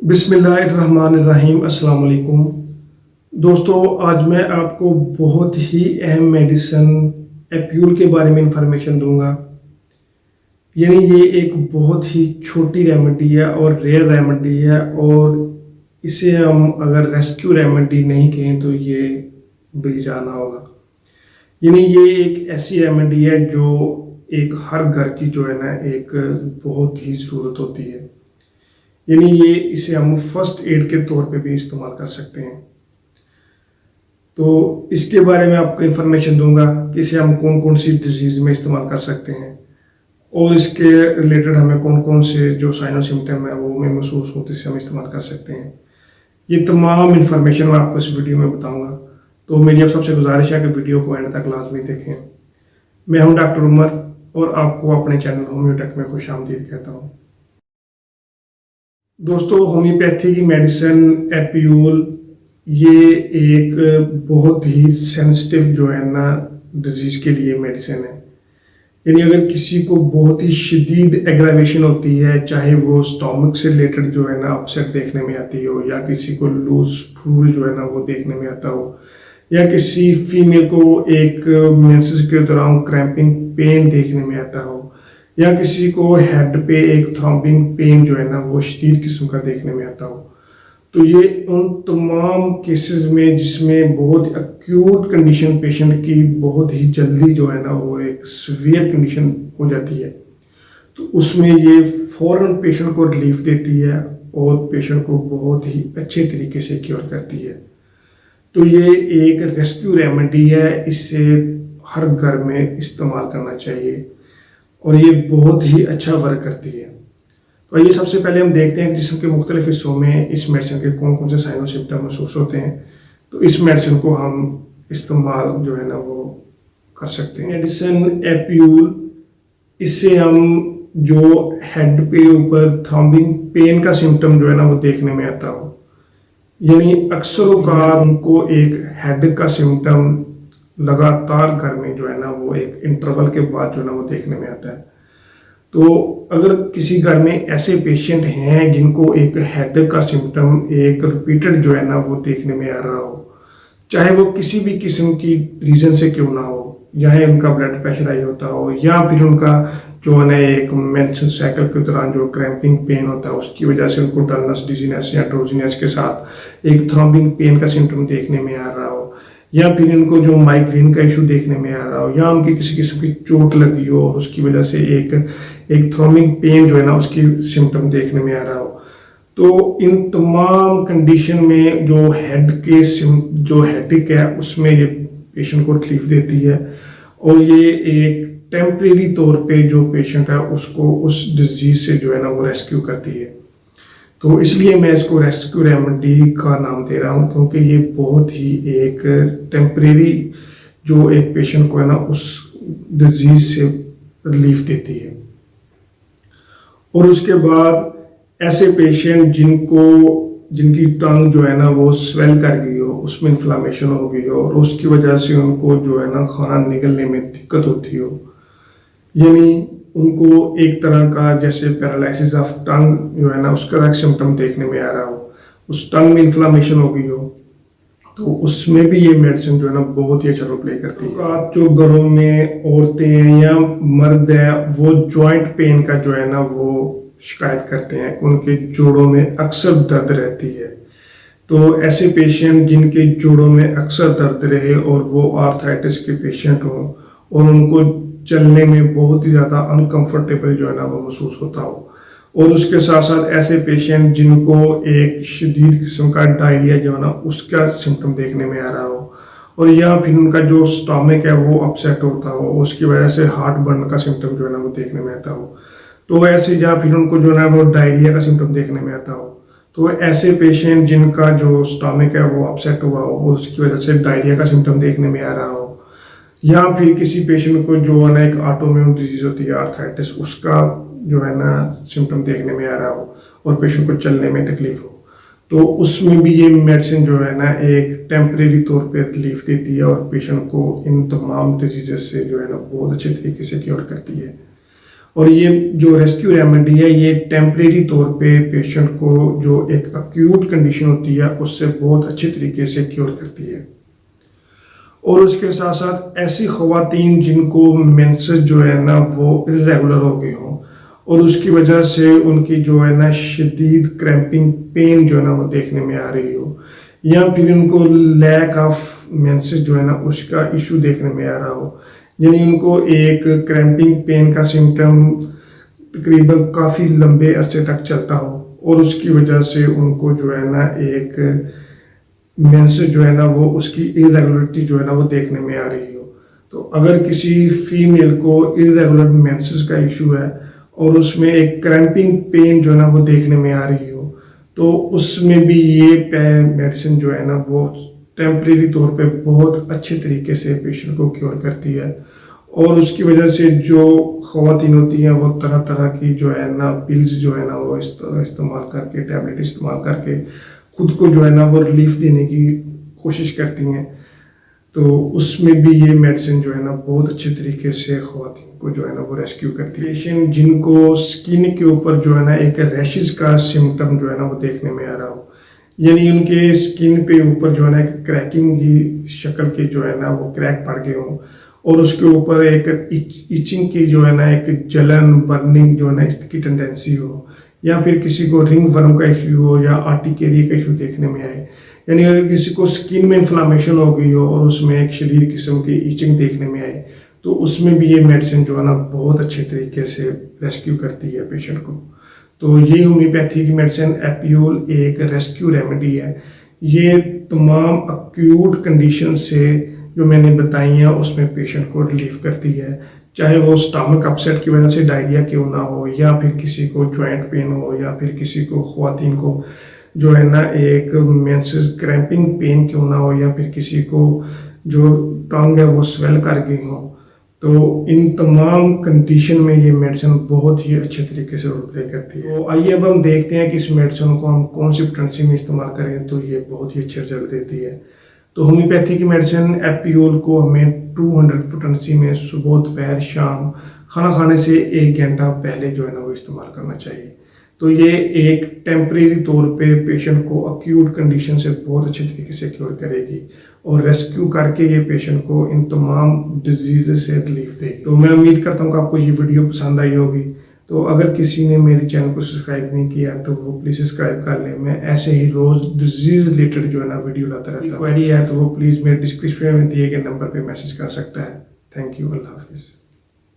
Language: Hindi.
बिस्मिल्लाहिर्रहमानिर्रहीम। अस्सलाम वालेकुम दोस्तों, आज मैं आपको बहुत ही अहम मेडिसन एप्यूल के बारे में इंफॉर्मेशन दूंगा। यानी ये एक बहुत ही छोटी रेमेडी है और रेयर रेमेडी है, और इसे हम अगर रेस्क्यू रेमेडी नहीं कहें तो ये बेजाना होगा। यानी ये एक ऐसी रेमेडी है जो एक हर घर की जो है ना एक बहुत ही ज़रूरत होती है। यानी ये इसे हम फर्स्ट एड के तौर पे भी इस्तेमाल कर सकते हैं। तो इसके बारे में आपको इन्फॉर्मेशन दूंगा कि इसे हम कौन कौन सी डिजीज़ में इस्तेमाल कर सकते हैं, और इसके रिलेटेड हमें कौन कौन से जो साइन और सिम्टम है वो हमें महसूस होते से हम इस्तेमाल कर सकते हैं। ये तमाम इन्फॉर्मेशन मैं आपको इस वीडियो में बताऊँगा। तो मेरी अब सबसे गुजारिश है कि वीडियो को एंड तक लाजमी देखें। मैं हूँ डॉक्टर उमर, और आपको अपने चैनल होम्योटेक में खुशामदीद कहता हूँ। दोस्तों, होम्योपैथी की मेडिसिन एप्यूल ये एक बहुत ही सेंसिटिव जो है ना डिजीज़ के लिए मेडिसिन है। यानी अगर किसी को बहुत ही शदीद एग्रावेशन होती है, चाहे वो स्टोमक से रिलेटेड जो है ना अपसेट देखने में आती हो, या किसी को लूज स्टूल जो है ना वो देखने में आता हो, या किसी फीमेल को एक मेंसेस के दौरान क्रैम्पिंग पेन देखने में आता हो, या किसी को हेड पे एक थ्रॉम्बिंग पेन जो है ना वो शदीद किस्म का देखने में आता हो, तो ये उन तमाम केसेस में जिसमें बहुत एक्यूट कंडीशन पेशेंट की बहुत ही जल्दी जो है ना वो एक सीवियर कंडीशन हो जाती है, तो उसमें ये फ़ौरन पेशेंट को रिलीफ देती है और पेशेंट को बहुत ही अच्छे तरीके से क्योर करती है। तो ये एक रेस्क्यू रेमेडी है, इसे हर घर में इस्तेमाल करना चाहिए और ये बहुत ही अच्छा वर्क करती है। तो आइए सबसे पहले हम देखते हैं जिस्म के मुख्तलिफ हिस्सों में इस मेडिसिन के कौन कौन से साइन और सिम्टम महसूस होते हैं। तो इस मेडिसिन को हम इस्तेमाल जो है ना वो कर सकते हैं। मेडिसिन एप्यूल, इससे हम जो हेड पे ऊपर थ्रॉम्बिंग पेन का सिम्टम जो है ना वो देखने में आता हो, यानी अक्सर औक़ात उनको एक हेड का सिम्टम लगातार घर में जो है ना वो एक इंटरवल के बाद जो है ना वो देखने में आता है। तो अगर किसी घर में ऐसे पेशेंट हैं जिनको एक हेड का सिम्टम एक रिपीटेड जो है ना वो देखने में आ रहा हो, चाहे वो किसी भी किस्म की रीज़न से क्यों ना हो, या उनका ब्लड प्रेशर हाई होता हो, या फिर उनका जो है ना एक मेंस्ट्रुअल साइकिल के दौरान जो क्रैम्पिंग पेन होता है उसकी वजह से उनको डलनेस, डिजीनेस या ड्रोजीनेस के साथ एक थ्रॉम्बिंग पेन का सिम्टम देखने में आ रहा हो, या फिर इनको जो माइग्रेन का इशू देखने में आ रहा हो, या उनकी किसी किस्म की चोट लगी हो और उसकी वजह से एक थ्रॉम्बिंग पेन जो है ना उसकी सिम्टम देखने में आ रहा हो, तो इन तमाम कंडीशन में जो जो हेडेक है उसमें ये पेशेंट को रिलीफ देती है, और ये एक टेम्परेरी तौर पे जो पेशेंट है उसको उस डिजीज से जो है ना वो रेस्क्यू करती है। तो इसलिए मैं इसको रेस्क्यू रेमेडी का नाम दे रहा हूँ, क्योंकि ये बहुत ही एक टेम्परेरी जो एक पेशेंट को है ना उस डिजीज से रिलीफ देती है। और उसके बाद ऐसे पेशेंट जिनकी टंग जो है ना वो स्वेल कर गई हो, उसमें इन्फ्लामेशन हो गई हो, और उसकी वजह से उनको जो है ना खाना निगलने में दिक्कत होती हो, यानी उनको एक तरह का जैसे पैरालिसिस ऑफ टंग जो है ना उसका एक सिम्टम देखने में आ रहा हो, उस टंग में इन्फ्लामेशन हो गई हो, तो उसमें भी ये मेडिसिन जो है ना बहुत ही अच्छा रोल प्ले करती है। तो आप जो घरों में औरतें हैं या मर्द हैं वो जॉइंट पेन का जो है ना वो शिकायत करते हैं, उनके जोड़ों में अक्सर दर्द रहती है, तो ऐसे पेशेंट जिनके जोड़ों में अक्सर दर्द रहे और वो आर्थराइटिस के पेशेंट हों और उनको चलने में बहुत ही ज़्यादा अनकंफर्टेबल जो है ना वो महसूस होता हो, और उसके साथ साथ ऐसे पेशेंट जिनको एक शदीद किस्म का डायरिया जो है ना उसका सिम्टम देखने में आ रहा हो, और या फिर उनका जो स्टोमक है वो अपसेट होता हो, उसकी वजह से हार्ट बर्न का सिम्टम जो है ना वो देखने में आता हो, तो ऐसे या फिर उनको जो है वो डायरिया का सिम्टम देखने में आता हो, तो ऐसे पेशेंट जिनका जो स्टोमक है वो अपसेट हुआ हो और उसकी वजह से डायरिया का सिम्टम देखने में आ रहा हो, या फिर किसी पेशेंट को जो है ना एक ऑटोइम्यून डिजीज होती है आर्थराइटिस, उसका जो है ना सिम्टम देखने में आ रहा हो और पेशेंट को चलने में तकलीफ हो, तो उसमें भी ये मेडिसिन जो है ना एक टेम्परेरी तौर पे रिलीफ देती है और पेशेंट को इन तमाम डिजीज़ से जो है ना बहुत अच्छे तरीके से क्योर करती है। और ये जो रेस्क्यू रेमेडी है ये टेम्परेरी तौर पे पेशेंट को जो एक अक्यूट कंडीशन होती है उससे बहुत अच्छे तरीके से क्योर करती है। और उसके साथ साथ ऐसी ख़वातीन जिनको मेंसेस जो है ना वो इरेगुलर हो गए हों और उसकी वजह से उनकी जो है ना शदीद क्रैम्पिंग पेन जो है ना वो देखने में आ रही हो, या फिर उनको लैक ऑफ मेंसेस जो है ना उसका इशू देखने में आ रहा हो, यानी उनको एक क्रैम्पिंग पेन का सिम्टम तकरीबन काफ़ी लंबे अरसे तक चलता हो और उसकी वजह से उनको जो है ना एक मेंसेस जो है ना वो उसकी इरेगुलरिटी जो है ना वो देखने में आ रही हो। तो अगर किसी फीमेल को इरेगुलर मेंसेस का इशू है और उसमें एक क्रैम्पिंग पेन जो है ना वो देखने में आ रही हो, तो उसमें भी ये मेडिसिन जो है ना वो टेम्परेरी तौर पे बहुत अच्छे तरीके से पेशेंट को क्योर करती है। और उसकी वजह से जो ख़वातीन होती हैं वो तरह तरह की जो है ना पिल्स जो है ना वो इस्तेमाल करके, टैबलेट इस्तेमाल करके खुद को जो है ना वो रिलीफ देने की कोशिश करती हैं। तो उसमें भी ये मेडिसिन जो है ना बहुत अच्छे तरीके से ख़वातीन को जो है ना वो रेस्क्यू करती है। पेशेंट जिनको स्किन के ऊपर जो है ना एक रैशेस का सिम्टम जो है ना वो देखने में आ रहा हो, यानी उनके स्किन पे ऊपर जो है ना एक क्रैकिंग की शक्ल के जो है ना वो क्रैक पड़ गए हों और उसके ऊपर एक इचिंग की जो है ना एक जलन बर्निंग जो है ना इसकी टेंडेंसी हो, या फिर किसी को रिंग वर्म का इशू हो या आर्टिकेरिया का इशू देखने में आए, यानी अगर किसी को स्किन में इन्फ्लामेशन हो गई हो और उसमें एक शदीद किस्म की इचिंग देखने में आए, तो उसमें भी ये मेडिसिन जो है ना बहुत अच्छे तरीके से रेस्क्यू करती है पेशेंट को। तो ये होम्योपैथी की मेडिसिन एपियोल एक रेस्क्यू रेमेडी है। ये तमाम अक्यूट कंडीशन से जो मैंने बताई हैं उसमें पेशेंट को रिलीफ करती है, चाहे वो स्टमक अपसेट की वजह से डायरिया क्यों ना हो, या फिर किसी को जॉइंट पेन हो, या फिर किसी को ख़वातीन को जो है ना एक मेंसेस क्रैम्पिंग पेन क्यों ना हो, या फिर किसी को जो टंग है वो स्वेल कर गई हो। तो इन तमाम कंडीशन में ये मेडिसिन बहुत ही अच्छे तरीके से रोल प्ले करती है। तो आइए अब हम देखते हैं कि इस मेडिसिन को हम कौन सी पोटेंसी में इस्तेमाल करें तो ये बहुत ही अच्छे रिजल्ट देती है। तो होम्योपैथी की मेडिसिन एपियोल को हमें 200 पोटेंसी में सुबह दोपहर शाम खाना खाने से 1 घंटा पहले जो है ना वो इस्तेमाल करना चाहिए। तो ये एक टेम्परेरी तौर पे पेशेंट को अक्यूट कंडीशन से बहुत अच्छे तरीके से क्योर करेगी और रेस्क्यू करके ये पेशेंट को इन तमाम डिजीज़ से रिलीफ देगी। तो मैं उम्मीद करता हूँ कि आपको ये वीडियो पसंद आई होगी। तो अगर किसी ने मेरे चैनल को सब्सक्राइब नहीं किया तो वो प्लीज़ सब्सक्राइब कर लें। मैं ऐसे ही रोज़ डिजीज़ रिलेटेड जो है ना वीडियो लाता रहता हूँ। क्वेरी है तो वो प्लीज़ मेरे डिस्क्रिप्शन में दिए गए नंबर पर मैसेज कर सकता है। थैंक यू, अल्लाह हाफिज़।